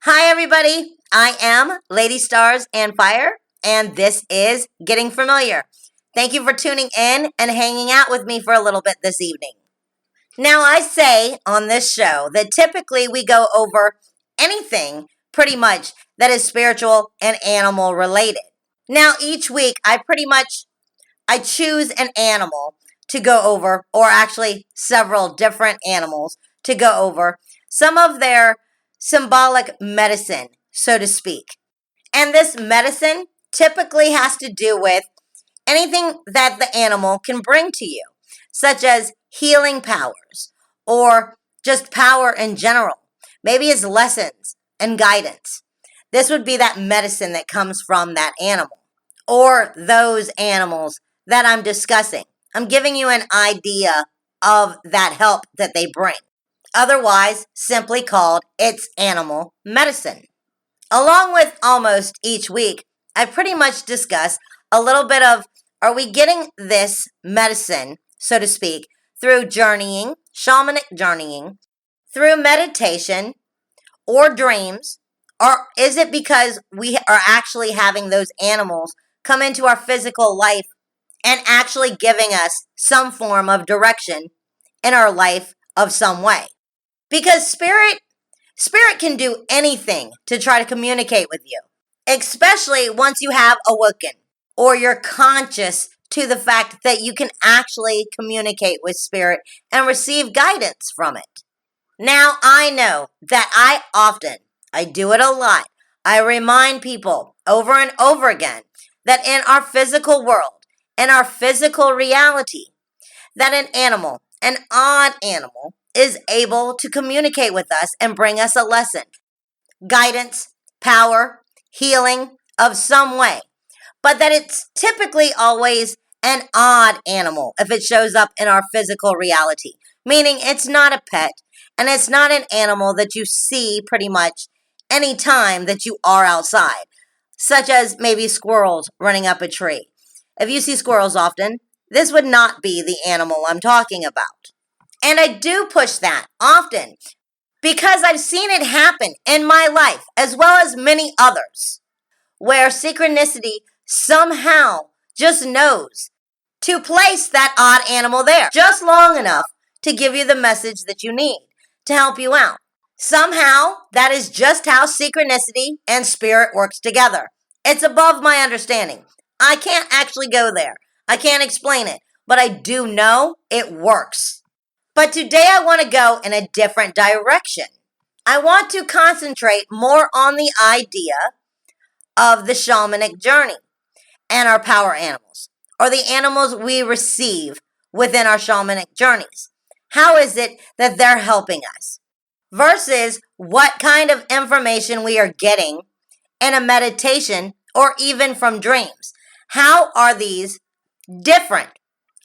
Hi, everybody. I am Lady Stars and Fire, and this is Getting Familiar. Thank you for tuning in and hanging out with me for a little bit this evening. Now, I say on this show that typically we go over anything pretty much that is spiritual and animal related. Now, each week I choose an animal to go over, or actually several different animals to go over some of their symbolic medicine, so to speak. And this medicine typically has to do with anything that the animal can bring to you, such as healing powers or just power in general. Maybe it's lessons and guidance. This would be that medicine that comes from that animal or those animals that I'm discussing. I'm giving you an idea of that help that they bring. Otherwise, simply called it's animal medicine. Along with almost each week, I pretty much discuss a little bit of are we getting this medicine, so to speak, through journeying, shamanic journeying, through meditation, or dreams, or is it because we are actually having those animals come into our physical life and actually giving us some form of direction in our life of some way? Because spirit can do anything to try to communicate with you, especially once you have awoken or you're conscious to the fact that you can actually communicate with spirit and receive guidance from it. Now, I know that I do it a lot. I remind people over and over again that in our physical world, in our physical reality, that an odd animal, is able to communicate with us and bring us a lesson, guidance, power, healing of some way. But that it's typically always an odd animal if it shows up in our physical reality, meaning it's not a pet and it's not an animal that you see pretty much any time that you are outside, such as maybe squirrels running up a tree. If you see squirrels often, this would not be the animal I'm talking about. And I do push that often because I've seen it happen in my life as well as many others, where synchronicity somehow just knows to place that odd animal there just long enough to give you the message that you need to help you out. Somehow, that is just how synchronicity and spirit works together. It's above my understanding. I can't actually go there. I can't explain it, but I do know it works. But today I want to go in a different direction. I want to concentrate more on the idea of the shamanic journey and our power animals, or the animals we receive within our shamanic journeys. How is it that they're helping us? Versus what kind of information we are getting in a meditation or even from dreams. How are these different?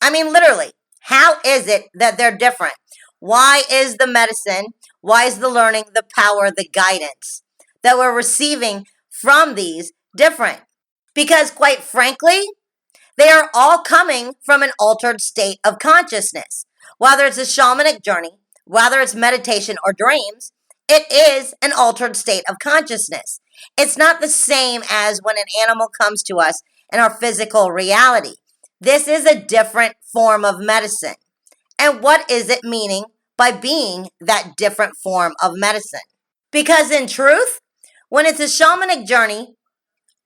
I mean, literally, how is it that they're different? Why is the medicine, why is the learning, the power, the guidance that we're receiving from these different? Because quite frankly, they are all coming from an altered state of consciousness. Whether it's a shamanic journey, whether it's meditation or dreams, it is an altered state of consciousness. It's not the same as when an animal comes to us in our physical reality. This is a different form of medicine. And what is it meaning by being that different form of medicine? Because in truth, when it's a shamanic journey,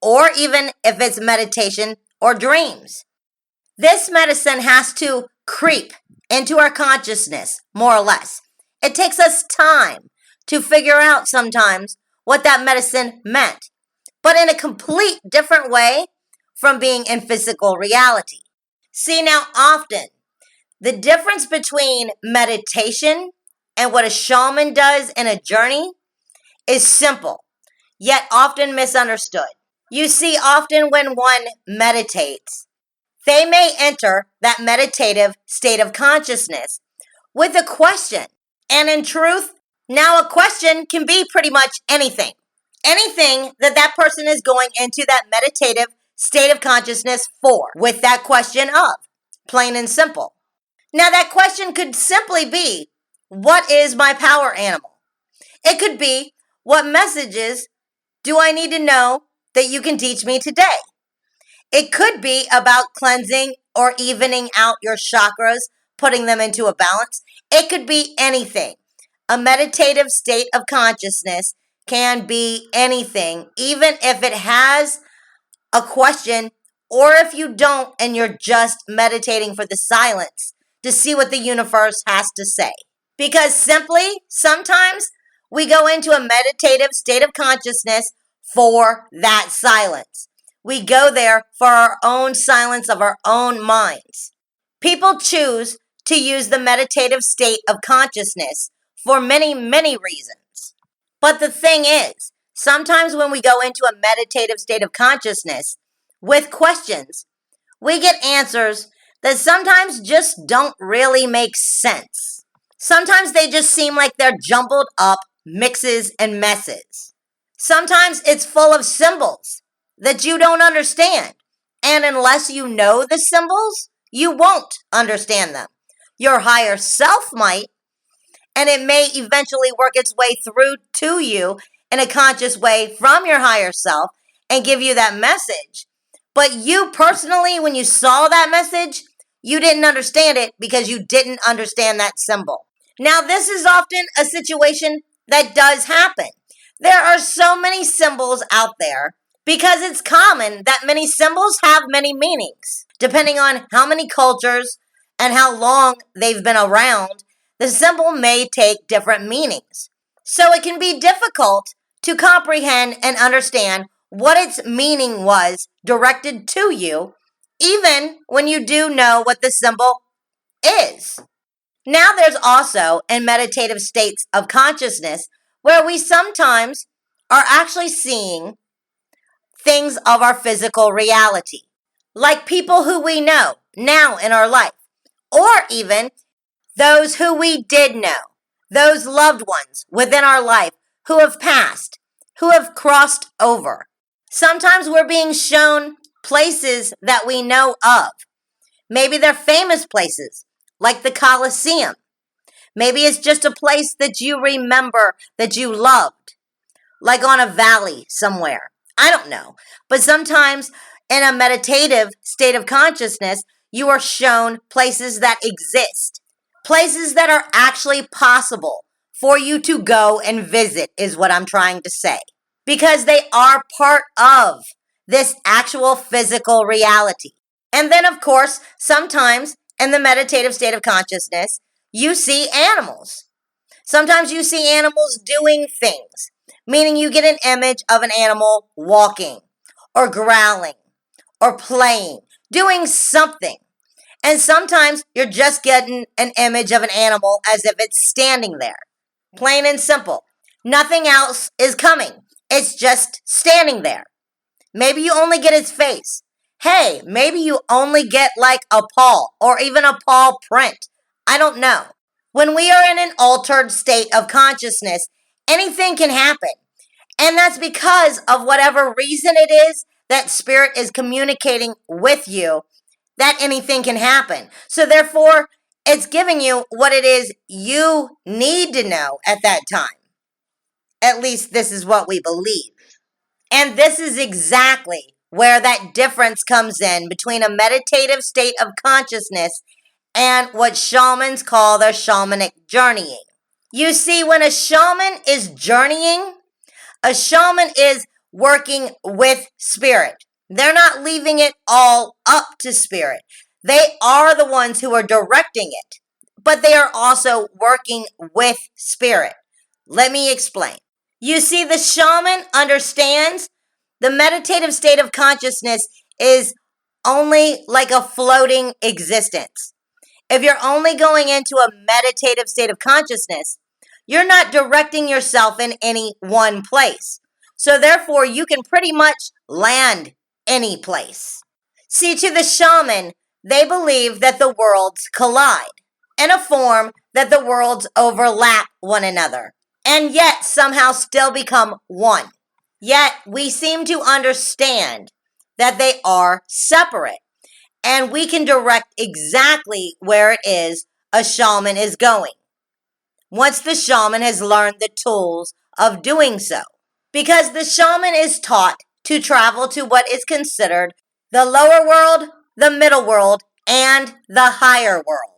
or even if it's meditation or dreams, this medicine has to creep into our consciousness, more or less. It takes us time to figure out sometimes what that medicine meant, but in a complete different way from being in physical reality. See, now often, the difference between meditation and what a shaman does in a journey is simple, yet often misunderstood. You see, often when one meditates, they may enter that meditative state of consciousness with a question. And in truth, now a question can be pretty much anything. Anything that that person is going into that meditative state of consciousness for, with that question of, plain and simple. Now that question could simply be, what is my power animal? It could be, What messages do I need to know that you can teach me today? It could be about cleansing or evening out your chakras, putting them into a balance. It could be anything. A meditative state of consciousness can be anything, even if it has a question, or if you don't and you're just meditating for the silence to see what the universe has to say. Because simply, sometimes we go into a meditative state of consciousness for that silence. We go there for our own silence of our own minds. People choose to use the meditative state of consciousness for many, many reasons. But the thing is, sometimes when we go into a meditative state of consciousness with questions, we get answers that sometimes just don't really make sense. Sometimes they just seem like they're jumbled up mixes and messes. Sometimes it's full of symbols that you don't understand. And unless you know the symbols, you won't understand them. Your higher self might, and it may eventually work its way through to you in a conscious way from your higher self and give you that message. But you personally, when you saw that message, you didn't understand it because you didn't understand that symbol. Now, this is often a situation that does happen. There are so many symbols out there because it's common that many symbols have many meanings. Depending on how many cultures and how long they've been around, the symbol may take different meanings. So it can be difficult to comprehend and understand what its meaning was directed to you, even when you do know what the symbol is. Now, there's also in meditative states of consciousness where we sometimes are actually seeing things of our physical reality, like people who we know now in our life, or even those who we did know, those loved ones within our life who have passed, who have crossed over. Sometimes we're being shown places that we know of. Maybe they're famous places, like the Colosseum. Maybe it's just a place that you remember that you loved, like on a valley somewhere. I don't know. But sometimes in a meditative state of consciousness, you are shown places that exist, places that are actually possible for you to go and visit, is what I'm trying to say. Because they are part of this actual physical reality. And then, of course, sometimes in the meditative state of consciousness, you see animals. Sometimes you see animals doing things, meaning you get an image of an animal walking or growling or playing, doing something. And sometimes you're just getting an image of an animal as if it's standing there. Plain and simple. Nothing else is coming. It's just standing there. Maybe you only get its face. Hey, maybe you only get like a paw or even a paw print. I don't know. When we are in an altered state of consciousness, anything can happen. And that's because of whatever reason it is that spirit is communicating with you, that anything can happen. So therefore, it's giving you what it is you need to know at that time. At least this is what we believe. And this is exactly where that difference comes in between a meditative state of consciousness and what shamans call their shamanic journeying. You see, when a shaman is journeying, a shaman is working with spirit. They're not leaving it all up to spirit. They are the ones who are directing it, but they are also working with spirit. Let me explain. You see, the shaman understands the meditative state of consciousness is only like a floating existence. If you're only going into a meditative state of consciousness, you're not directing yourself in any one place. So therefore, you can pretty much land any place. See, to the shaman, they believe that the worlds collide in a form that the worlds overlap one another and yet somehow still become one. Yet we seem to understand that they are separate, and we can direct exactly where it is a shaman is going once the shaman has learned the tools of doing so. Because the shaman is taught to travel to what is considered the lower world, the middle world, and the higher world.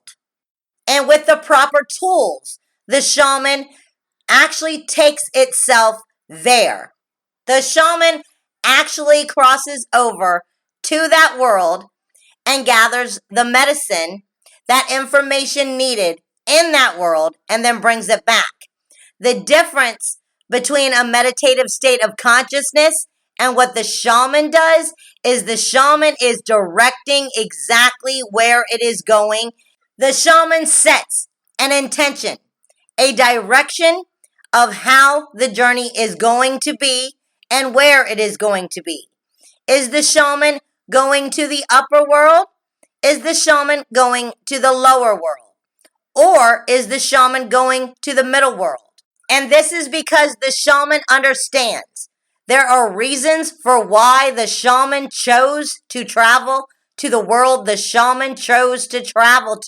And with the proper tools, the shaman actually takes itself there. The shaman actually crosses over to that world and gathers the medicine, that information needed in that world, and then brings it back. The difference between a meditative state of consciousness and what the shaman does is the shaman is directing exactly where it is going. The shaman sets an intention, a direction of how the journey is going to be and where it is going to be. Is the shaman going to the upper world? Is the shaman going to the lower world? Or is the shaman going to the middle world? And this is because the shaman understands there are reasons for why the shaman chose to travel to the world the shaman chose to travel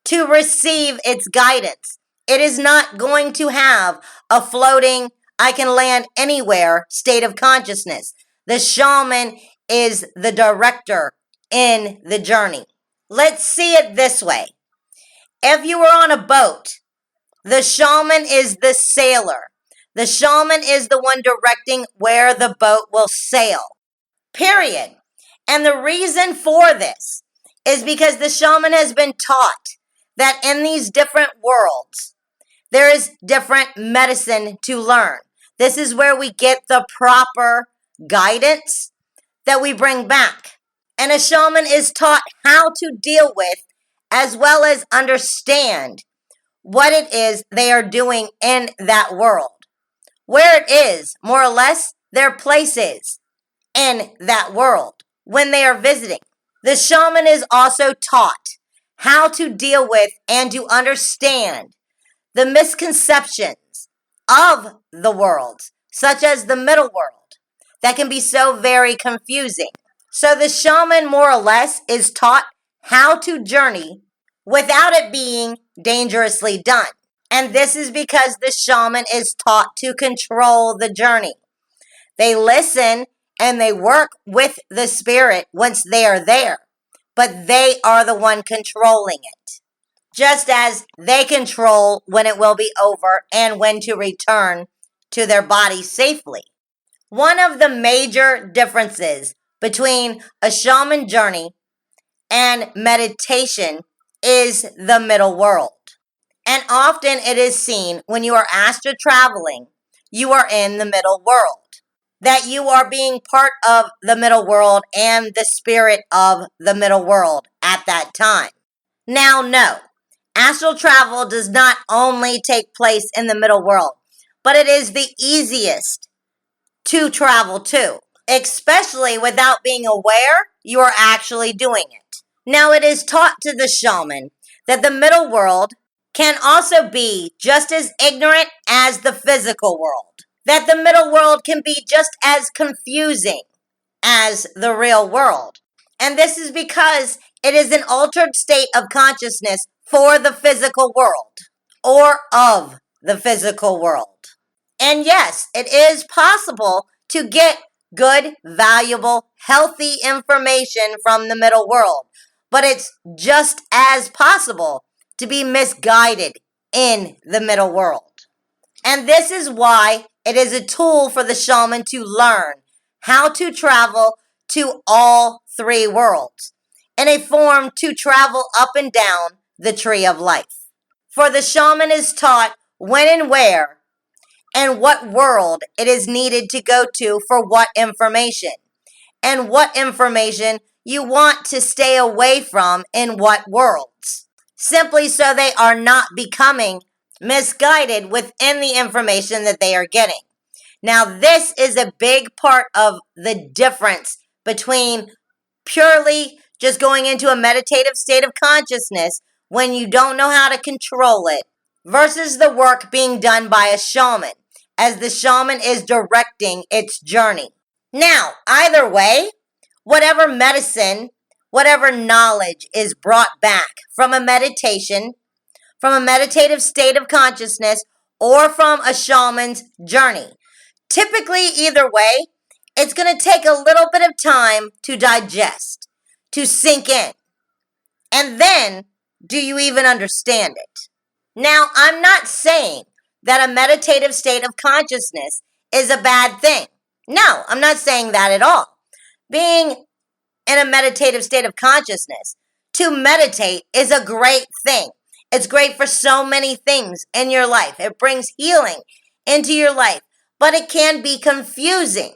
to receive its guidance. It is not going to have a floating, I can land anywhere state of consciousness. The shaman is the director in the journey. Let's see it this way. If you were on a boat, the shaman is the sailor. The shaman is the one directing where the boat will sail. Period. And the reason for this is because the shaman has been taught that in these different worlds, there is different medicine to learn. This is where we get the proper guidance that we bring back. And a shaman is taught how to deal with as well as understand what it is they are doing in that world. Where it is, more or less, their place is in that world when they are visiting. The shaman is also taught how to deal with and to understand the misconceptions of the world, such as the middle world, that can be so very confusing. So the shaman, more or less, is taught how to journey without it being dangerously done. And this is because the shaman is taught to control the journey. They listen and they work with the spirit once they are there, but they are the one controlling it. Just as they control when it will be over and when to return to their body safely. One of the major differences between a shaman journey and meditation is the middle world. And often it is seen when you are astral traveling, you are in the middle world. That you are being part of the middle world and the spirit of the middle world at that time. Now, no, astral travel does not only take place in the middle world, but it is the easiest to travel to, especially without being aware you are actually doing it. Now, it is taught to the shaman that the middle world can also be just as ignorant as the physical world. That the middle world can be just as confusing as the real world. And this is because it is an altered state of consciousness for the physical world or of the physical world. And yes, it is possible to get good, valuable, healthy information from the middle world, but it's just as possible to be misguided in the middle world. And this is why it is a tool for the shaman to learn how to travel to all three worlds in a form to travel up and down the tree of life. For the shaman is taught when and where and what world it is needed to go to for what information, and what information you want to stay away from in what worlds, simply so they are not becoming misguided within the information that they are getting. Now, this is a big part of the difference between purely just going into a meditative state of consciousness when you don't know how to control it versus the work being done by a shaman, as the shaman is directing its journey. Now, either way, whatever medicine, whatever knowledge is brought back from a meditation, from a meditative state of consciousness, or from a shaman's journey. Typically, either way, it's going to take a little bit of time to digest, to sink in. And then, do you even understand it? Now, I'm not saying that a meditative state of consciousness is a bad thing. No, I'm not saying that at all. Being in a meditative state of consciousness, to meditate is a great thing. It's great for so many things in your life. It brings healing into your life, but it can be confusing.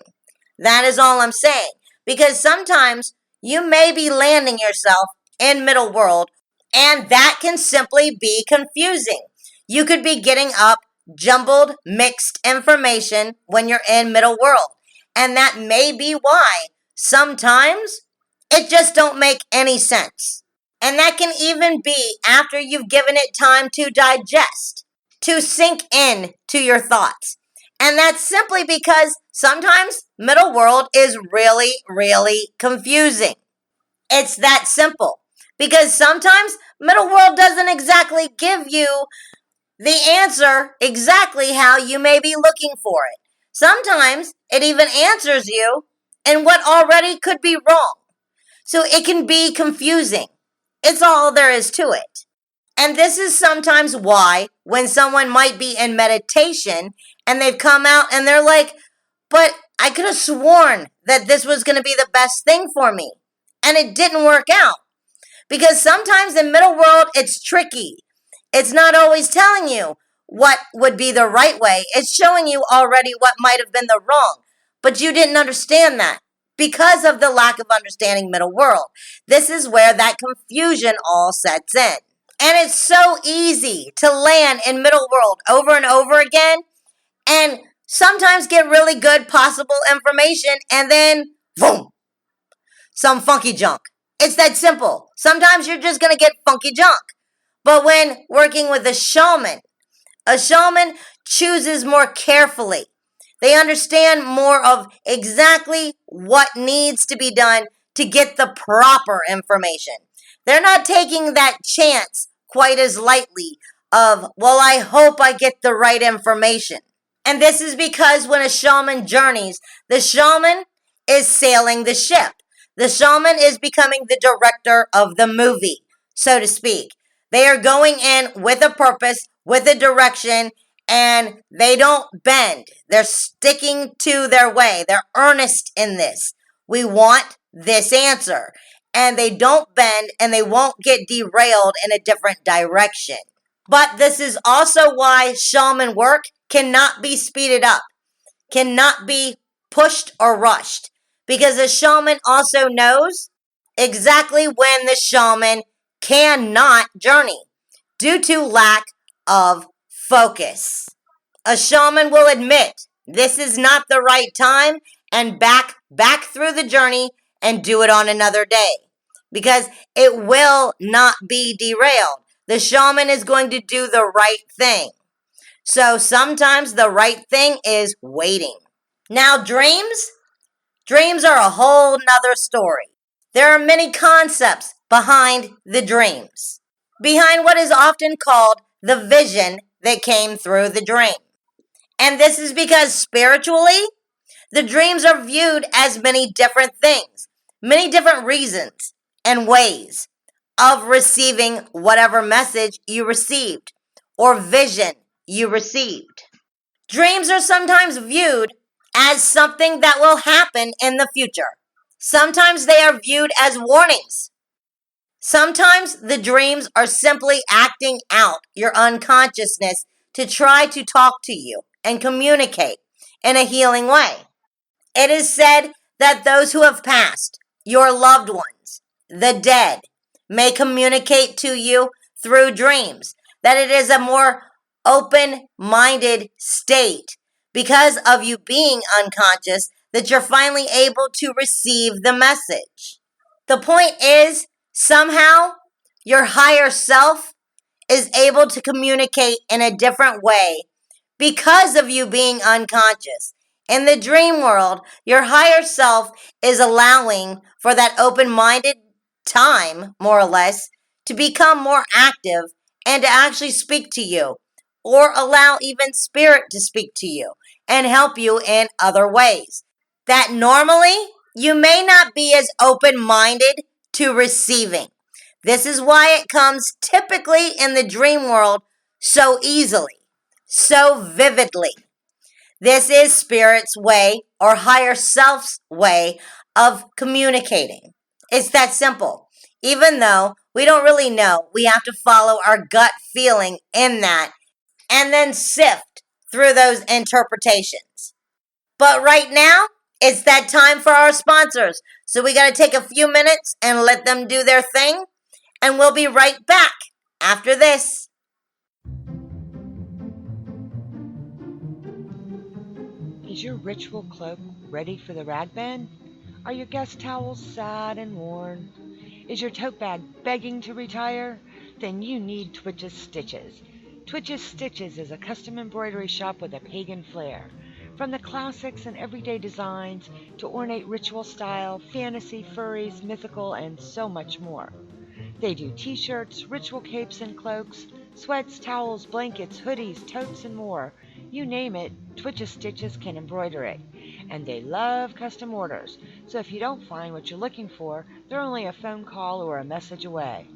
That is all I'm saying. Because sometimes you may be landing yourself in middle world, and that can simply be confusing. You could be getting up jumbled, mixed information when you're in middle world. And that may be why sometimes it just don't make any sense. And that can even be after you've given it time to digest, to sink in to your thoughts. And that's simply because sometimes middle world is really, really confusing. It's that simple. Because sometimes middle world doesn't exactly give you the answer exactly how you may be looking for it. Sometimes it even answers you in what already could be wrong. So it can be confusing. It's all there is to it. And this is sometimes why when someone might be in meditation and they've come out and they're like, but I could have sworn that this was going to be the best thing for me. And it didn't work out. Because sometimes in middle world, it's tricky. It's not always telling you what would be the right way. It's showing you already what might have been the wrong. But you didn't understand that because of the lack of understanding middle world. This is where that confusion all sets in. And it's so easy to land in middle world over and over again and sometimes get really good possible information and then boom, some funky junk. It's that simple. Sometimes you're just going to get funky junk. But when working with a shaman chooses more carefully. They understand more of exactly what needs to be done to get the proper information. They're not taking that chance quite as lightly of, well, I hope I get the right information. And this is because when a shaman journeys, the shaman is sailing the ship. The shaman is becoming the director of the movie, so to speak. They are going in with a purpose, with a direction, and they don't bend. They're sticking to their way. They're earnest in this. We want this answer. And they don't bend and they won't get derailed in a different direction. But this is also why shaman work cannot be speeded up, cannot be pushed or rushed. Because the shaman also knows exactly when the shaman cannot journey due to lack of focus. A shaman will admit this is not the right time and back through the journey and do it on another day because it will not be derailed. The shaman is going to do the right thing. So sometimes the right thing is waiting. Now dreams are a whole nother story. There are many concepts behind the dreams, behind what is often called the vision that came through the dream. And this is because spiritually, the dreams are viewed as many different things, many different reasons and ways of receiving whatever message you received or vision you received. Dreams are sometimes viewed as something that will happen in the future. Sometimes they are viewed as warnings. Sometimes the dreams are simply acting out your unconsciousness to try to talk to you and communicate in a healing way. It is said that those who have passed, your loved ones, the dead, may communicate to you through dreams, that it is a more open-minded state because of you being unconscious that you're finally able to receive the message. The point is, somehow, your higher self is able to communicate in a different way because of you being unconscious. In the dream world, your higher self is allowing for that open-minded time, more or less, to become more active and to actually speak to you or allow even spirit to speak to you and help you in other ways that normally you may not be as open-minded to receiving. This is why it comes typically in the dream world so easily, so vividly. This is Spirit's way or higher self's way of communicating. It's that simple. Even though we don't really know, we have to follow our gut feeling in that and then sift through those interpretations. But right now, it's that time for our sponsors. So we got to take a few minutes and let them do their thing. And we'll be right back after this. Is your ritual cloak ready for the rag band? Are your guest towels sad and worn? Is your tote bag begging to retire? Then you need Twitch's Stitches. Twitch's Stitches is a custom embroidery shop with a pagan flair. From the classics and everyday designs to ornate ritual style, fantasy, furries, mythical, and so much more. They do t-shirts, ritual capes and cloaks, sweats, towels, blankets, hoodies, totes, and more. You name it, Twitch's Stitches can embroider it. And they love custom orders, so if you don't find what you're looking for, they're only a phone call or a message away.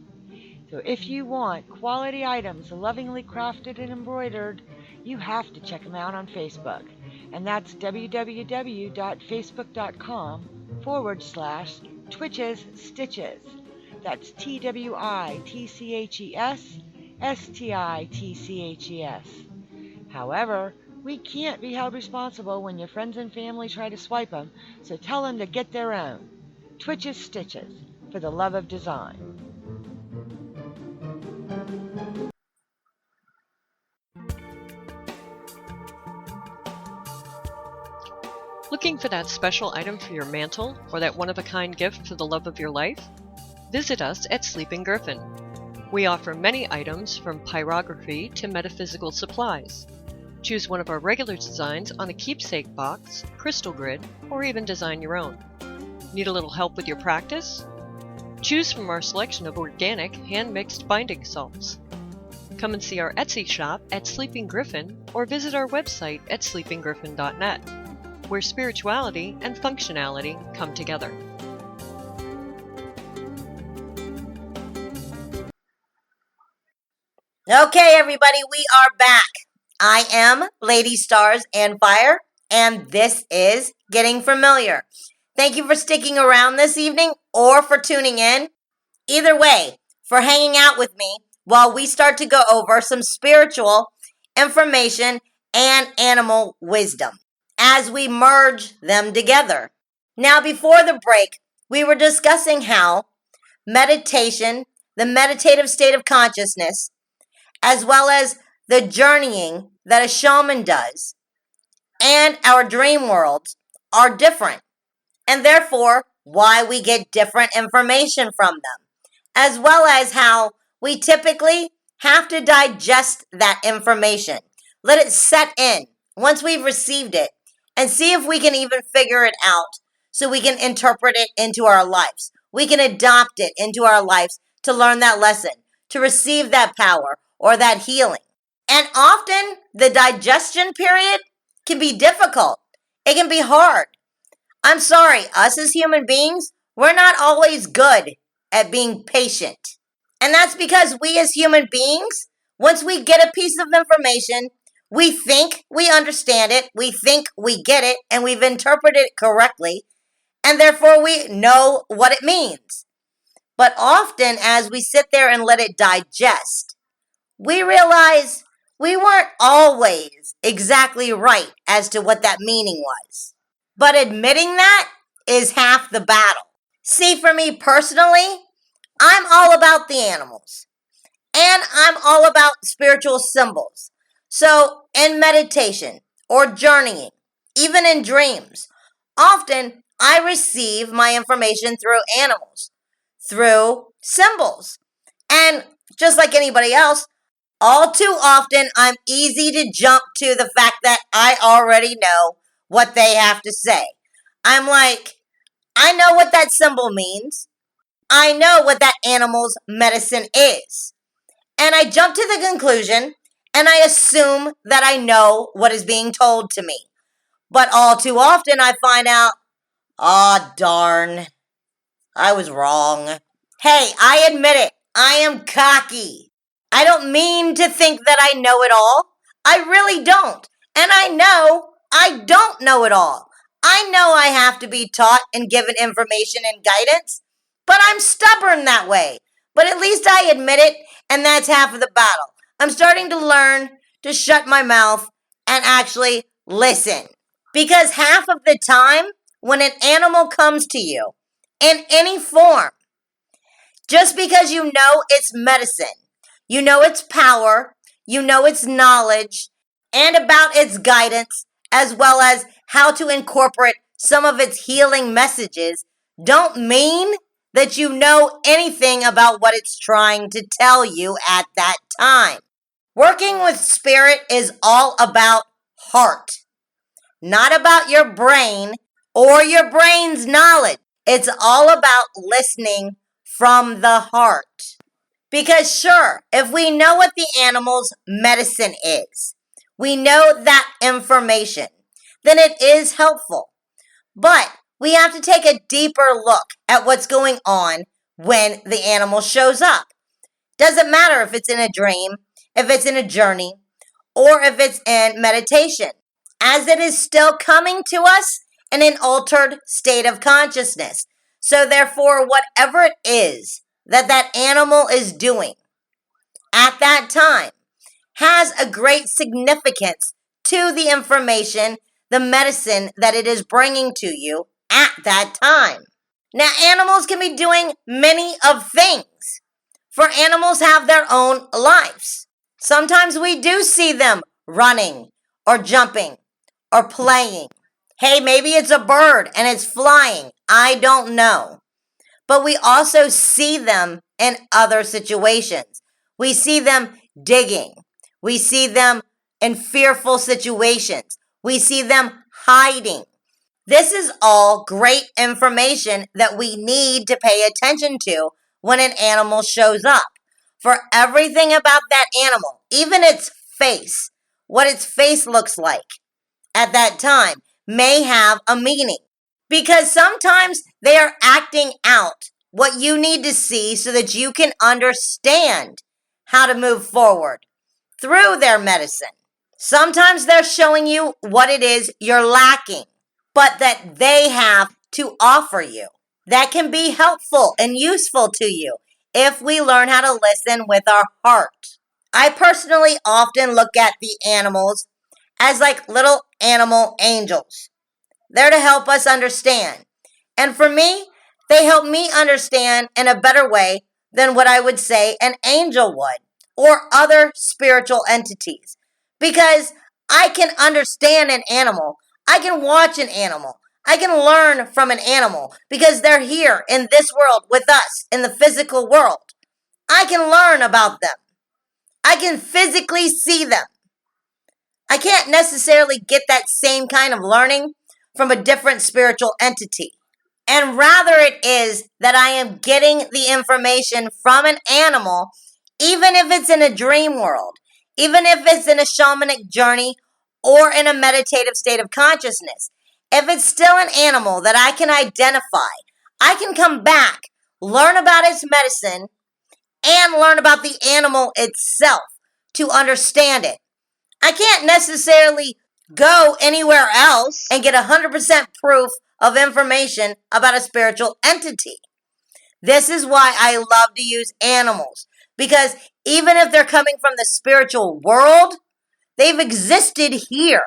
So if you want quality items lovingly crafted and embroidered, you have to check them out on Facebook. And that's www.facebook.com/Twitches Stitches. That's TWITCHES STITCHES. However, we can't be held responsible when your friends and family try to swipe them, so tell them to get their own. Twitches Stitches, for the love of design. Looking for that special item for your mantle or that one-of-a-kind gift for the love of your life? Visit us at Sleeping Griffin. We offer many items from pyrography to metaphysical supplies. Choose one of our regular designs on a keepsake box, crystal grid, or even design your own. Need a little help with your practice? Choose from our selection of organic, hand-mixed binding salts. Come and see our Etsy shop at Sleeping Griffin or visit our website at sleepinggriffin.net, where spirituality and functionality come together. Okay, everybody, we are back. I am Lady Stars and Fire, and this is Getting Familiar. Thank you for sticking around this evening or for tuning in. Either way, for hanging out with me while we start to go over some spiritual information and animal wisdom as we merge them together. Now, before the break, we were discussing how meditation, the meditative state of consciousness, as well as the journeying that a shaman does, and our dream worlds are different, and therefore why we get different information from them, as well as how we typically have to digest that information, let it set in once we've received it, and see if we can even figure it out so we can interpret it into our lives. We can adopt it into our lives to learn that lesson, to receive that power or that healing. And often the digestion period can be difficult. It can be hard. I'm sorry, us as human beings, we're not always good at being patient. And that's because we as human beings, once we get a piece of information, we think we understand it, we think we get it, and we've interpreted it correctly, and therefore we know what it means. But often, as we sit there and let it digest, we realize we weren't always exactly right as to what that meaning was. But admitting that is half the battle. See, for me personally, I'm all about the animals. And I'm all about spiritual symbols. So, in meditation or journeying, even in dreams, often I receive my information through animals, through symbols. And just like anybody else, all too often I'm easy to jump to the fact that I already know what they have to say. I'm like, I know what that symbol means. I know what that animal's medicine is. And I jump to the conclusion, and I assume that I know what is being told to me. But all too often I find out, aw, darn, I was wrong. Hey, I admit it, I am cocky. I don't mean to think that I know it all. I really don't. And I know I don't know it all. I know I have to be taught and given information and guidance, but I'm stubborn that way. But at least I admit it, and that's half of the battle. I'm starting to learn to shut my mouth and actually listen. Because half of the time, when an animal comes to you in any form, just because you know its medicine, you know its power, you know its knowledge, and about its guidance, as well as how to incorporate some of its healing messages, don't mean that you know anything about what it's trying to tell you at that time. Working with spirit is all about heart, not about your brain or your brain's knowledge. It's all about listening from the heart. Because sure, if we know what the animal's medicine is, we know that information, then it is helpful. But we have to take a deeper look at what's going on when the animal shows up. Doesn't matter if it's in a dream, if it's in a journey, or if it's in meditation, as it is still coming to us in an altered state of consciousness. So therefore, whatever it is that animal is doing at that time has a great significance to the information, the medicine that it is bringing to you at that time. Now, animals can be doing many of things, for animals have their own lives. Sometimes we do see them running or jumping or playing. Hey, maybe it's a bird and it's flying. I don't know. But we also see them in other situations. We see them digging. We see them in fearful situations. We see them hiding. This is all great information that we need to pay attention to when an animal shows up. For everything about that animal, even its face, what its face looks like at that time, may have a meaning. Because sometimes they are acting out what you need to see so that you can understand how to move forward through their medicine. Sometimes they're showing you what it is you're lacking, but that they have to offer you. That can be helpful and useful to you if we learn how to listen with our heart. I personally often look at the animals as like little animal angels. They're to help us understand. And for me, they help me understand in a better way than what I would say an angel would or other spiritual entities. Because I can understand an animal. I can watch an animal. I can learn from an animal because they're here in this world with us in the physical world. I can learn about them. I can physically see them. I can't necessarily get that same kind of learning from a different spiritual entity. And rather it is that I am getting the information from an animal, even if it's in a dream world, even if it's in a shamanic journey or in a meditative state of consciousness. If it's still an animal that I can identify, I can come back, learn about its medicine, and learn about the animal itself to understand it. I can't necessarily go anywhere else and get 100% proof of information about a spiritual entity. This is why I love to use animals, because even if they're coming from the spiritual world, they've existed here.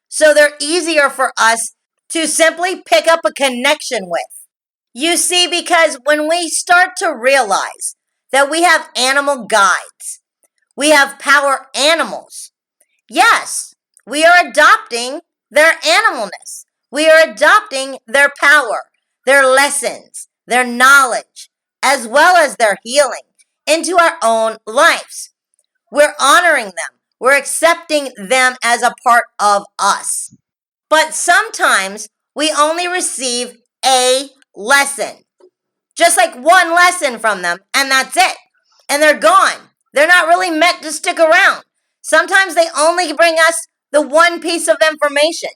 So they're easier for us to simply pick up a connection with. You see, because when we start to realize that we have animal guides, we have power animals, yes, we are adopting their animalness. We are adopting their power, their lessons, their knowledge, as well as their healing into our own lives. We're honoring them. We're accepting them as a part of us. But sometimes we only receive a lesson. Just like one lesson from them, and that's it. And they're gone. They're not really meant to stick around. Sometimes they only bring us the one piece of information.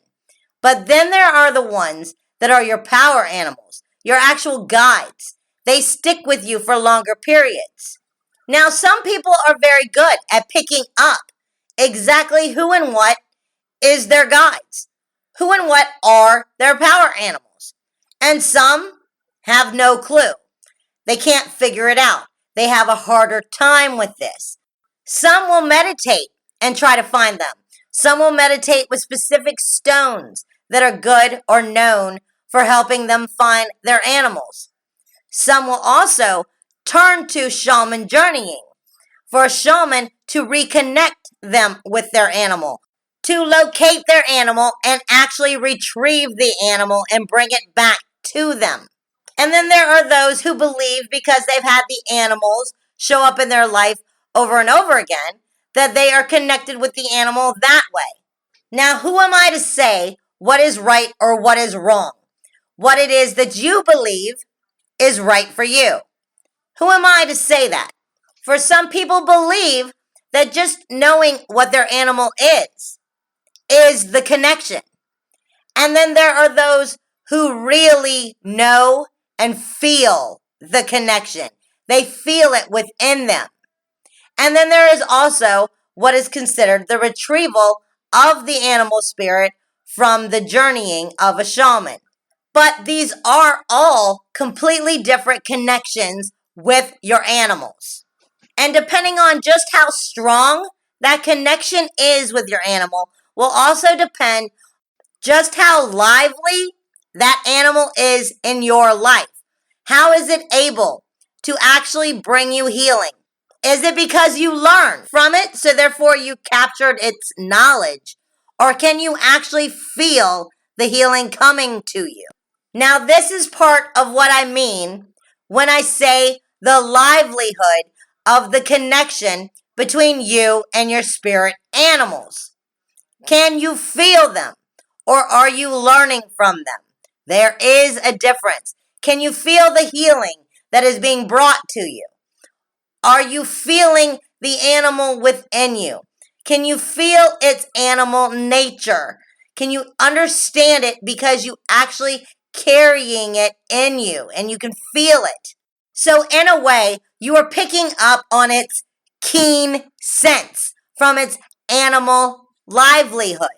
But then there are the ones that are your power animals, your actual guides. They stick with you for longer periods. Now, some people are very good at picking up exactly who and what is their guides, who and what are their power animals. And some have no clue. They can't figure it out. They have a harder time with this. Some will meditate and try to find them. Some will meditate with specific stones that are good or known for helping them find their animals. Some will also turn to shaman journeying for a shaman to reconnect them with their animal, to locate their animal and actually retrieve the animal and bring it back to them. And then there are those who believe because they've had the animals show up in their life over and over again that they are connected with the animal that way. Now, who am I to say what is right or what is wrong? What it is that you believe is right for you? Who am I to say that? For some people believe that just knowing what their animal is the connection. And then there are those who really know and feel the connection. They feel it within them. And then there is also what is considered the retrieval of the animal spirit from the journeying of a shaman. But these are all completely different connections with your animals. And depending on just how strong that connection is with your animal will also depend just how lively that animal is in your life. How is it able to actually bring you healing? Is it because you learned from it, so therefore you captured its knowledge? Or can you actually feel the healing coming to you? Now, this is part of what I mean when I say the livelihood of the connection between you and your spirit animals. Can you feel them? Or are you learning from them? There is a difference. Can you feel the healing that is being brought to you? Are you feeling the animal within you? Can you feel its animal nature? Can you understand it because you actually carrying it in you and you can feel it? So in a way, you are picking up on its keen sense from its animal livelihood.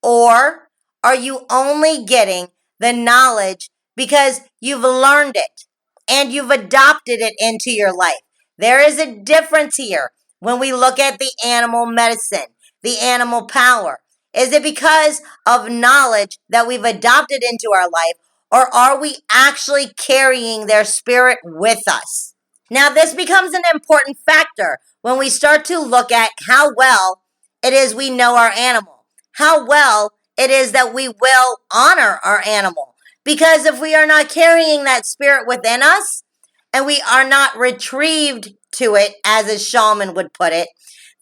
Or are you only getting the knowledge because you've learned it and you've adopted it into your life? There is a difference here when we look at the animal medicine, the animal power. Is it because of knowledge that we've adopted into our life, or are we actually carrying their spirit with us? Now, this becomes an important factor when we start to look at how well it is we know our animal, how well it is that we will honor our animal. Because if we are not carrying that spirit within us, and we are not retrieved to it, as a shaman would put it,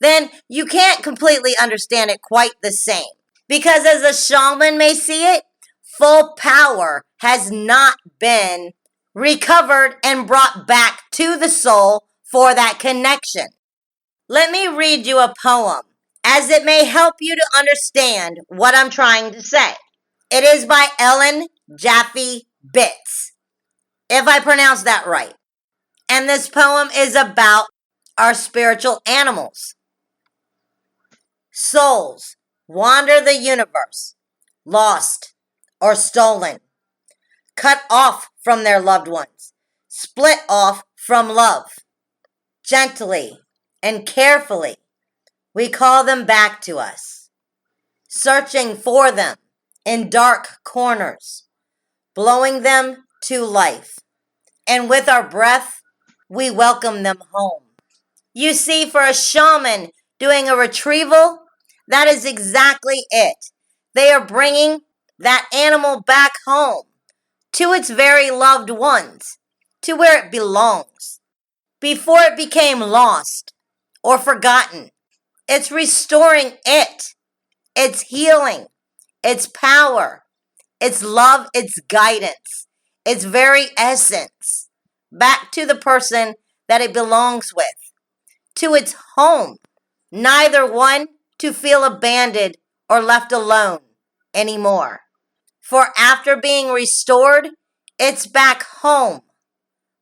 then you can't completely understand it quite the same. Because as a shaman may see it, full power has not been recovered and brought back to the soul for that connection. Let me read you a poem, as it may help you to understand what I'm trying to say. It is by Ellen Jaffe Bitts, if I pronounce that right. And this poem is about our spiritual animals. Souls wander the universe, lost or stolen, cut off from their loved ones, split off from love. Gently and carefully, we call them back to us, searching for them in dark corners, blowing them to life. And with our breath, we welcome them home. You see, for a shaman doing a retrieval, that is exactly it. They are bringing that animal back home to its very loved ones, to where it belongs, before it became lost or forgotten. It's restoring it, its healing, its power, its love, its guidance, its very essence, back to the person that it belongs with, to its home. neither one to feel abandoned or left alone anymore. For after being restored, it's back home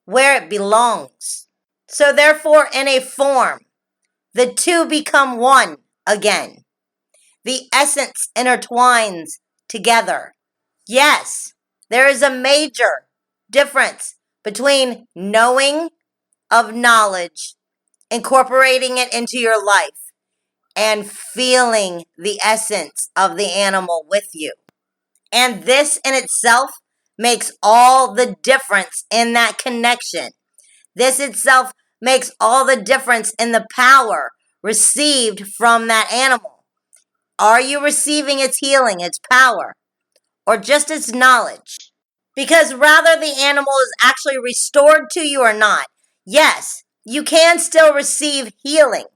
where it belongs. So therefore, in a form, the two become one again. The essence intertwines together. Yes, there is a major difference between knowing of knowledge, incorporating it into your life, and feeling the essence of the animal with you. And this in itself makes all the difference in that connection. This itself makes all the difference in the power received from that animal. Are you receiving its healing, its power, or just its knowledge? Because rather the animal is actually restored to you or not, yes, you can still receive healing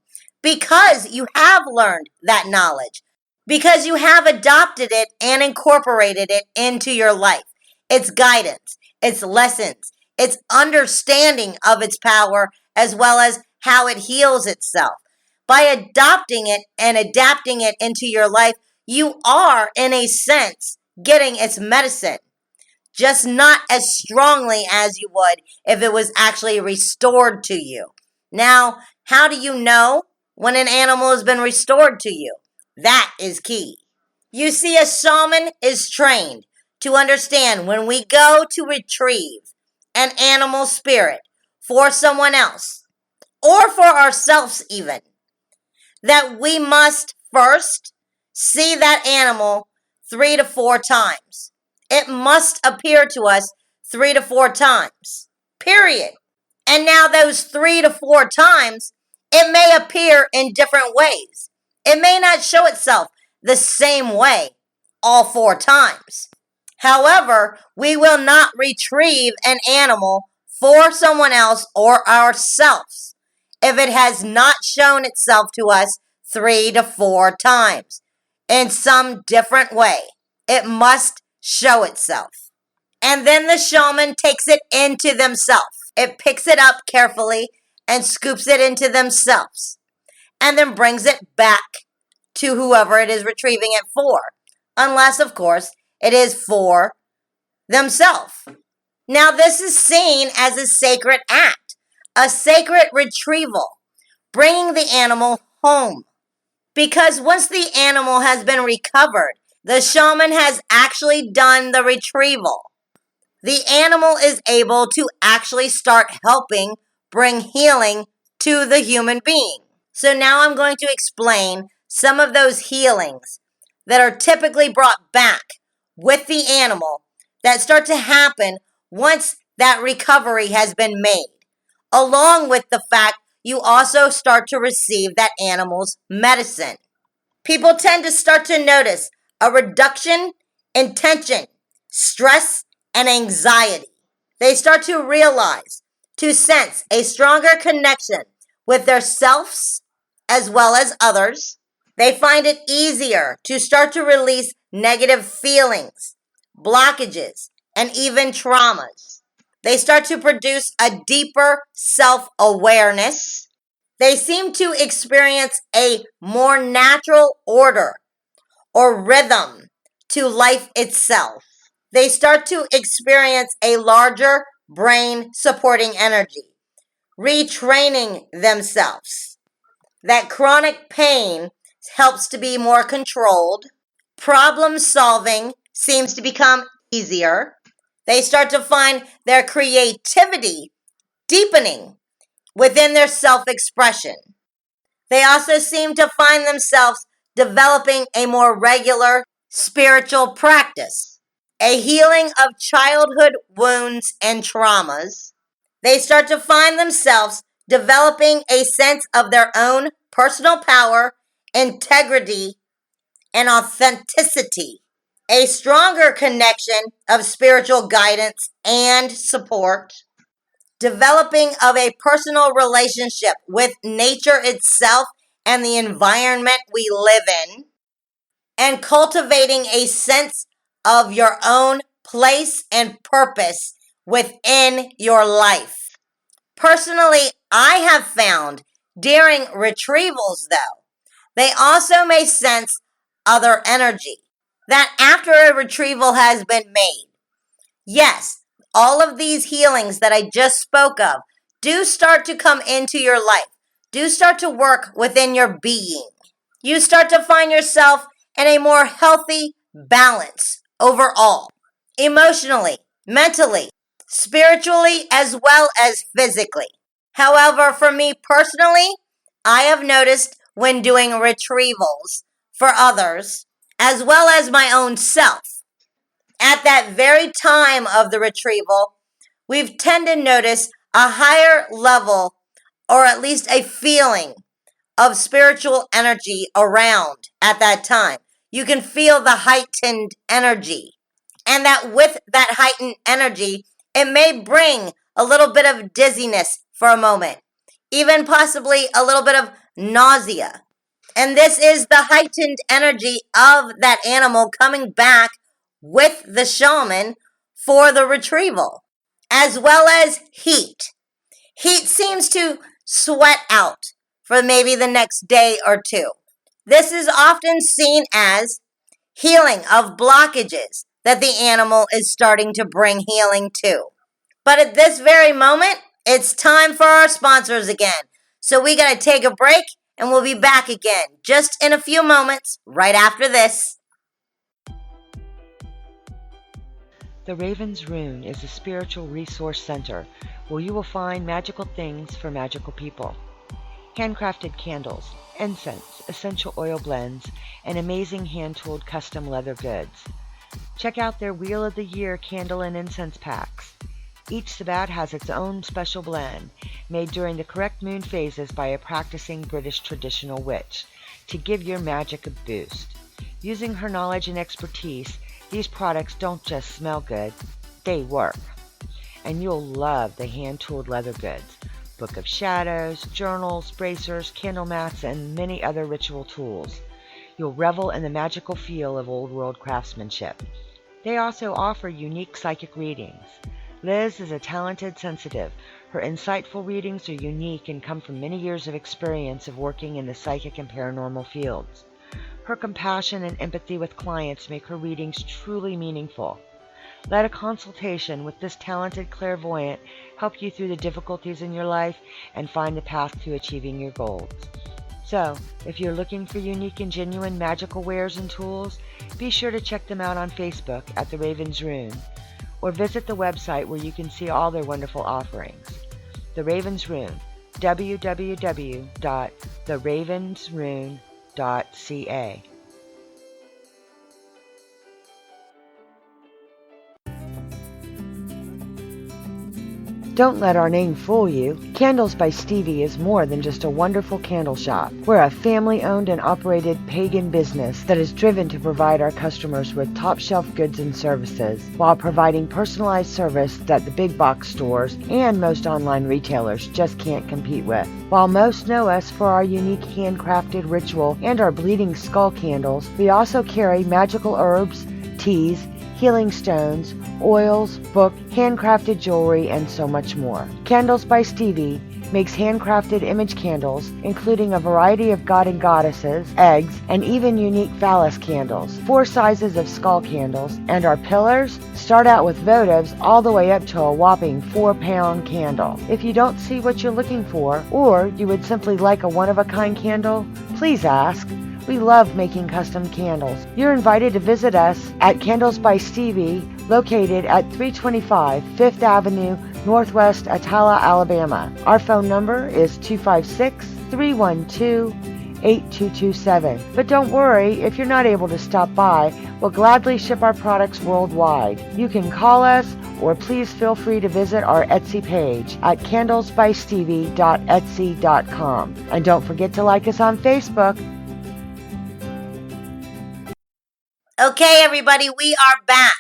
because you have learned that knowledge, because you have adopted it and incorporated it into your life. Its guidance, its lessons, its understanding of its power, as well as how it heals itself. By adopting it and adapting it into your life, you are, in a sense, getting its medicine, just not as strongly as you would if it was actually restored to you. Now, how do you know when an animal has been restored to you? That is key. You see, a shaman is trained to understand when we go to retrieve an animal spirit for someone else, or for ourselves even, that we must first see that animal 3 to 4 times. It must appear to us 3 to 4 times, period. And now those 3 to 4 times, it may appear in different ways. It may not show itself the same way all 4 times. However, we will not retrieve an animal for someone else or ourselves if it has not shown itself to us 3 to 4 times in some different way. It must show itself. And then the shaman takes it into themselves. It picks it up carefully and scoops it into themselves, and then brings it back to whoever it is retrieving it for. Unless, of course, it is for themselves. Now, this is seen as a sacred act, a sacred retrieval, bringing the animal home. Because once the animal has been recovered, the shaman has actually done the retrieval. The animal is able to actually start helping bring healing to the human being. So now I'm going to explain some of those healings that are typically brought back with the animal that start to happen once that recovery has been made, along with the fact you also start to receive that animal's medicine. People tend to start to notice a reduction in tension, stress, and anxiety. They start to realize, to sense a stronger connection with their selves as well as others. They find it easier to start to release negative feelings, blockages, and even traumas. They start to produce a deeper self-awareness. They seem to experience a more natural order or rhythm to life itself. They start to experience a larger brain supporting energy, retraining themselves. That chronic pain helps to be more controlled. Problem solving seems to become easier. They start to find their creativity deepening within their self-expression. They also seem to find themselves developing a more regular spiritual practice, a healing of childhood wounds and traumas. They start to find themselves developing a sense of their own personal power, integrity, and authenticity, a stronger connection of spiritual guidance and support, developing of a personal relationship with nature itself and the environment we live in, and cultivating a sense of your own place and purpose within your life. Personally, I have found during retrievals, though, They also may sense other energy. That after a retrieval has been made, yes, all of these healings that I just spoke of do start to come into your life, do start to work within your being. You start to find yourself in a more healthy balance overall, emotionally, mentally, spiritually, as well as physically. However, for me personally, I have noticed when doing retrievals for others, as well as my own self, at that very time of the retrieval, we've tend to notice a higher level or at least a feeling of spiritual energy around at that time. You can feel the heightened energy. And that with that heightened energy, it may bring a little bit of dizziness for a moment, even possibly a little bit of nausea. And this is the heightened energy of that animal coming back with the shaman for the retrieval, as well as heat. Heat seems to sweat out for maybe the next day or two. This is often seen as healing of blockages that the animal is starting to bring healing to. But at this very moment, it's time for our sponsors again. So we got to take a break and we'll be back again just in a few moments right after this. The Raven's Rune is a spiritual resource center where you will find magical things for magical people. Handcrafted candles, incense, essential oil blends, and amazing hand-tooled custom leather goods. Check out their Wheel of the Year candle and incense packs. Each Sabbat has its own special blend, made during the correct moon phases by a practicing British traditional witch, to give your magic a boost. Using her knowledge and expertise, these products don't just smell good, they work. And you'll love the hand-tooled leather goods, Book of Shadows, journals, bracers, candle mats, and many other ritual tools. You'll revel in the magical feel of old world craftsmanship. They also offer unique psychic readings. Liz is a talented sensitive. Her insightful readings are unique and come from many years of experience of working in the psychic and paranormal fields. Her compassion and empathy with clients make her readings truly meaningful. Let a consultation with this talented clairvoyant help you through the difficulties in your life and find the path to achieving your goals. So, if you're looking for unique and genuine magical wares and tools, be sure to check them out on Facebook at The Raven's Rune, or visit the website where you can see all their wonderful offerings. The Raven's Rune, www.theravensrune.ca. Don't let our name fool you. Candles by Stevie is more than just a wonderful candle shop. We're a family-owned and operated pagan business that is driven to provide our customers with top-shelf goods and services while providing personalized service that the big box stores and most online retailers just can't compete with. While most know us for our unique handcrafted ritual and our bleeding skull candles, we also carry magical herbs, teas, healing stones, oils, book, handcrafted jewelry, and so much more. Candles by Stevie makes handcrafted image candles, including a variety of god and goddesses, eggs, and even unique phallus candles, 4 sizes of skull candles, and our pillars start out with votives all the way up to a whopping 4-pound candle. If you don't see what you're looking for, or you would simply like a one-of-a-kind candle, please ask. We love making custom candles. You're invited to visit us at Candles by Stevie, located at 325 5th Avenue, Northwest Atala, Alabama. Our phone number is 256-312-8227. But don't worry, if you're not able to stop by, we'll gladly ship our products worldwide. You can call us, or please feel free to visit our Etsy page at candlesbystevie.etsy.com. And don't forget to like us on Facebook. Okay, everybody, we are back.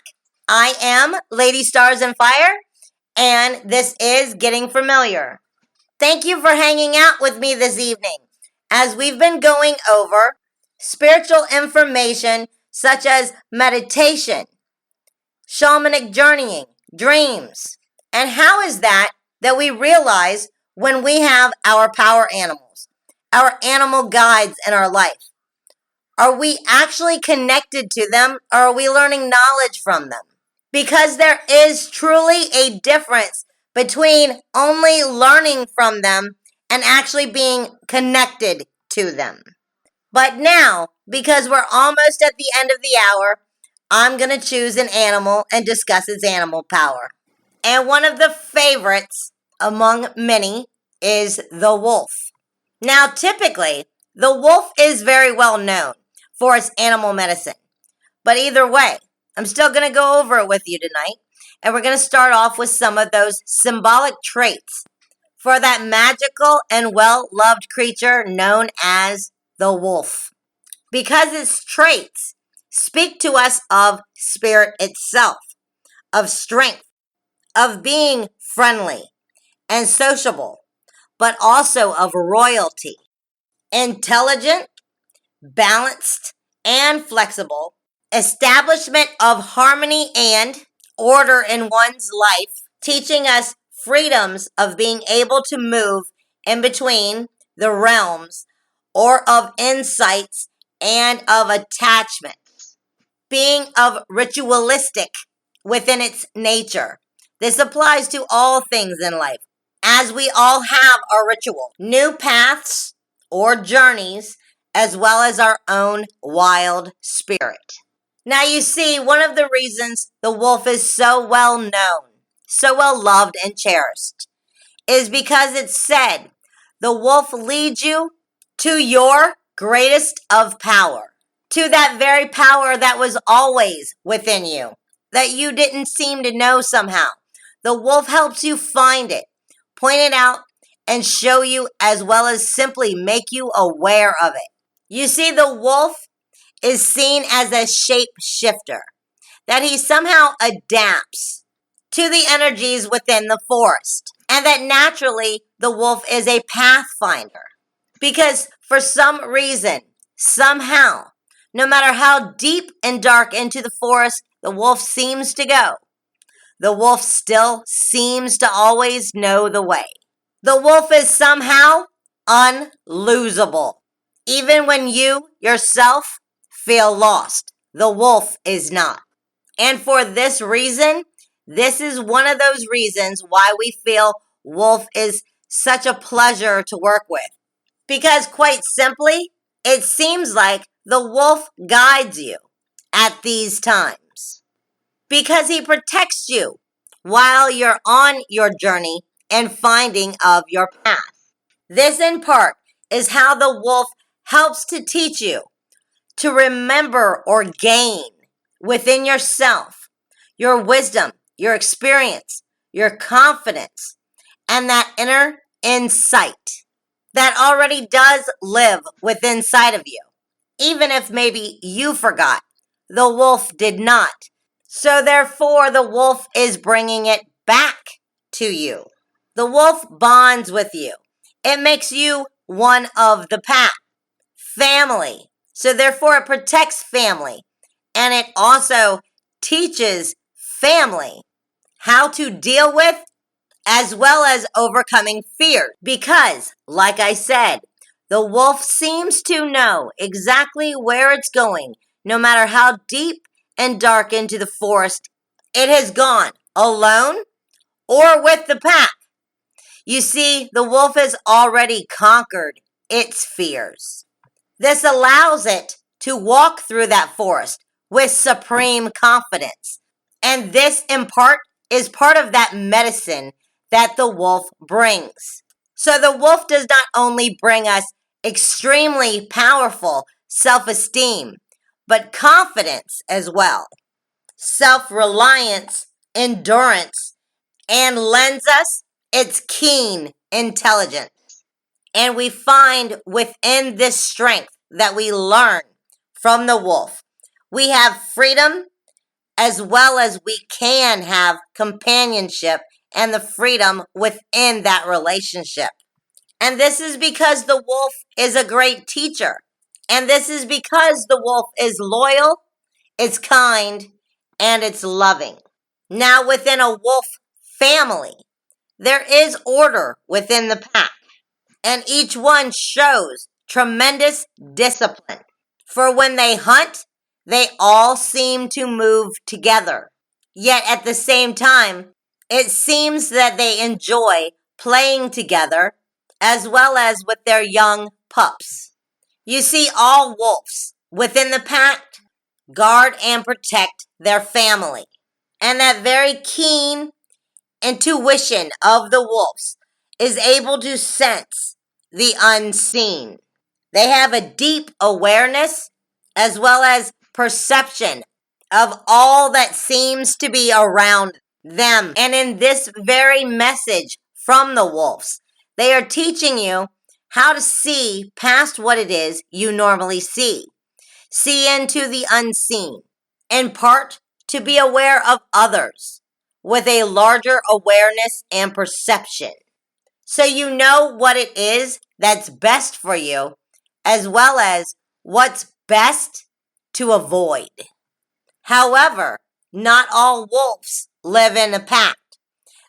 I am Lady Stars and Fire, and this is Getting Familiar. Thank you for hanging out with me this evening as we've been going over spiritual information such as meditation, shamanic journeying, dreams, and how is that we realize when we have our power animals. our animal guides in our life? Are we actually connected to them, or are we learning knowledge from them? Because there is truly a difference between only learning from them and actually being connected to them. But now, because we're almost at the end of the hour, I'm going to choose an animal and discuss its animal power. And one of the favorites among many is the wolf. Now, typically, the wolf is very well known for its animal medicine. But either way, I'm still going to go over it with you tonight. And we're going to start off with some of those symbolic traits for that magical and well-loved creature known as the wolf. Because its traits speak to us of spirit itself, of strength, of being friendly and sociable, but also of royalty, intelligent, balanced, and flexible, establishment of harmony and order in one's life, teaching us freedoms of being able to move in between the realms, or of insights and of attachments, being of ritualistic within its nature. This applies to all things in life, as we all have our ritual, new paths or journeys, as well as our own wild spirit. Now, you see, one of the reasons the wolf is so well known, so well loved and cherished, is because it's said the wolf leads you to your greatest of power, to that very power that was always within you, that you didn't seem to know somehow. The wolf helps you find it, point it out, and show you, as well as simply make you aware of it. You see, the wolf is seen as a shapeshifter, that he somehow adapts to the energies within the forest, and that naturally the wolf is a pathfinder. Because for some reason, somehow, no matter how deep and dark into the forest the wolf seems to go, the wolf still seems to always know the way. The wolf is somehow unlosable. Even when you yourself feel lost, the wolf is not. And for this reason, this is one of those reasons why we feel wolf is such a pleasure to work with. Because quite simply, it seems like the wolf guides you at these times. Because he protects you while you're on your journey and finding of your path. This in part is how the wolf helps to teach you to remember or gain within yourself your wisdom, your experience, your confidence, and that inner insight that already does live within inside of you. Even if maybe you forgot, the wolf did not. So therefore, the wolf is bringing it back to you. The wolf bonds with you. It makes you one of the pack, family. So therefore, it protects family. And it also teaches family how to deal with as well as overcoming fear. Because, like I said, the wolf seems to know exactly where it's going, no matter how deep and dark into the forest it has gone, alone or with the pack. You see, the wolf has already conquered its fears. This allows it to walk through that forest with supreme confidence. And this, in part, is part of that medicine that the wolf brings. So the wolf does not only bring us extremely powerful self-esteem, but confidence as well, self-reliance, endurance, and lends us its keen intelligence. And we find within this strength that we learn from the wolf, we have freedom as well as we can have companionship and the freedom within that relationship. And this is because the wolf is a great teacher. And this is because the wolf is loyal, it's kind, and it's loving. Now, within a wolf family, there is order within the pack. and each one shows tremendous discipline. For when they hunt, they all seem to move together. Yet at the same time, it seems that they enjoy playing together as well as with their young pups. You see, all wolves within the pack guard and protect their family. And that very keen intuition of the wolves is able to sense the unseen. They have a deep awareness as well as perception of all that seems to be around them. And in this very message from the wolves, they are teaching you how to see past what it is you normally see. See into the unseen. In part, to be aware of others with a larger awareness and perception. So you know what it is that's best for you, as well as what's best to avoid. However, not all wolves live in a pack.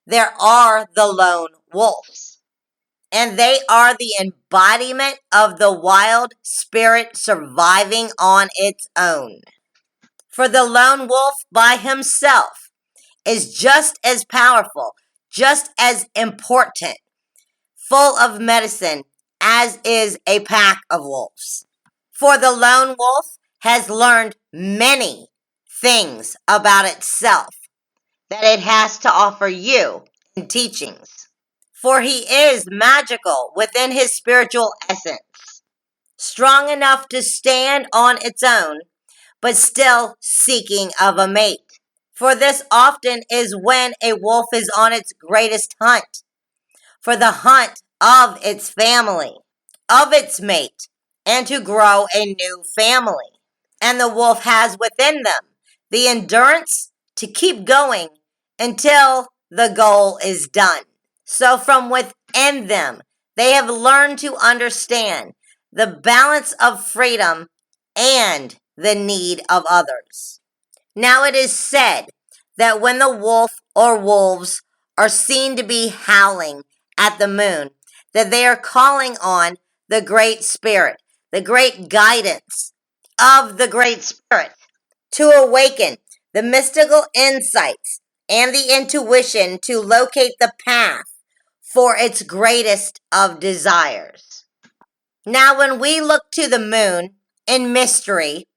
There are the lone wolves, and they are the embodiment of the wild spirit surviving on its own. For the lone wolf by himself is just as powerful, just as important, full of medicine as is a pack of wolves. For the lone wolf has learned many things about itself that it has to offer you in teachings. For he is magical within his spiritual essence, strong enough to stand on its own, but still seeking of a mate. For this often is when a wolf is on its greatest hunt, for the hunt of its family, of its mate, and to grow a new family. And the wolf has within them the endurance to keep going until the goal is done. So from within them, they have learned to understand the balance of freedom and the need of others. Now it is said that when the wolf or wolves are seen to be howling at the moon, that they are calling on the Great Spirit, the great guidance of the Great Spirit to awaken the mystical insights and the intuition to locate the path for its greatest of desires. Now, when we look to the moon in mystery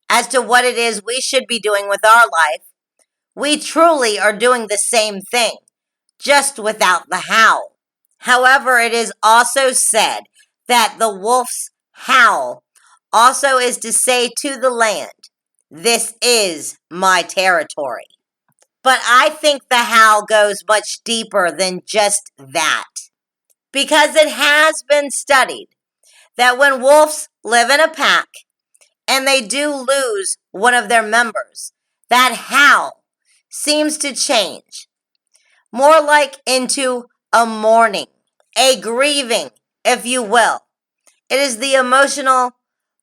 as to what it is we should be doing with our life, we truly are doing the same thing, just without the howl. However, it is also said that the wolf's howl also is to say to the land, "This is my territory." But I think the howl goes much deeper than just that, because it has been studied that when wolves live in a pack and they do lose one of their members, that howl seems to change, more like into a mourning, a grieving, if you will. It is the emotional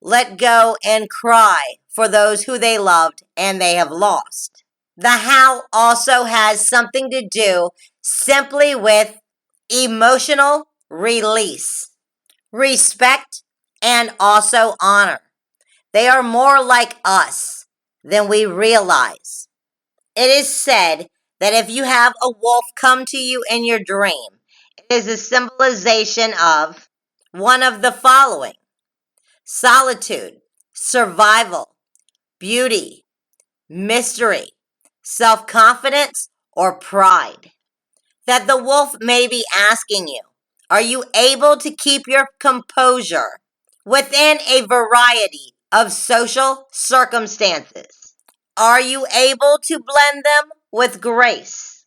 let go and cry for those who they loved and they have lost. The howl also has something to do simply with emotional release, respect, and also honor. They are more like us than we realize. It is said that if you have a wolf come to you in your dream, it is a symbolization of one of the following: solitude, survival, beauty, mystery, self-confidence, or pride. That the wolf may be asking you, are you able to keep your composure within a variety of social circumstances? Are you able to blend them with grace?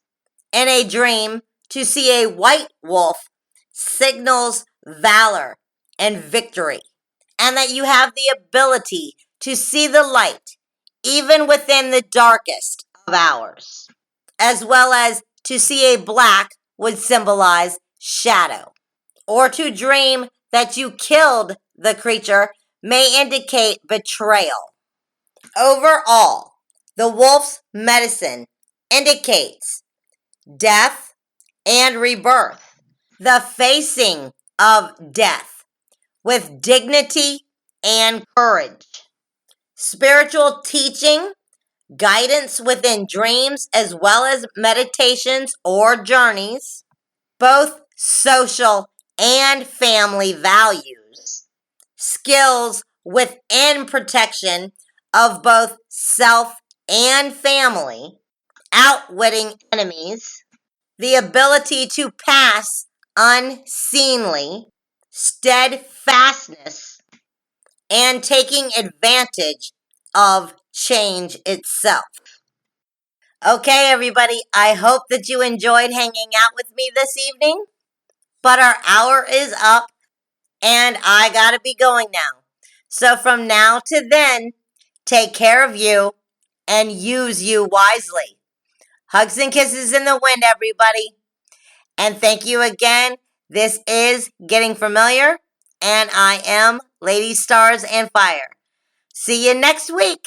In a dream, to see a white wolf signals valor and victory, and that you have the ability to see the light even within the darkest of hours, as well as to see a black would symbolize shadow, or to dream that you killed the creature may indicate betrayal. Overall, the wolf's medicine indicates death and rebirth, the facing of death with dignity and courage. Spiritual teaching, guidance within dreams as well as meditations or journeys, both social and family values, skills within protection of both self and family, outwitting enemies, the ability to pass unseenly, steadfastness, and taking advantage of change itself. Okay, everybody, I hope that you enjoyed hanging out with me this evening, but our hour is up and I gotta be going now. So from now to then, take care of you and use you wisely. Hugs and kisses in the wind, everybody. And thank you again. This is Getting Familiar, and I am Lady Stars and Fire. See you next week.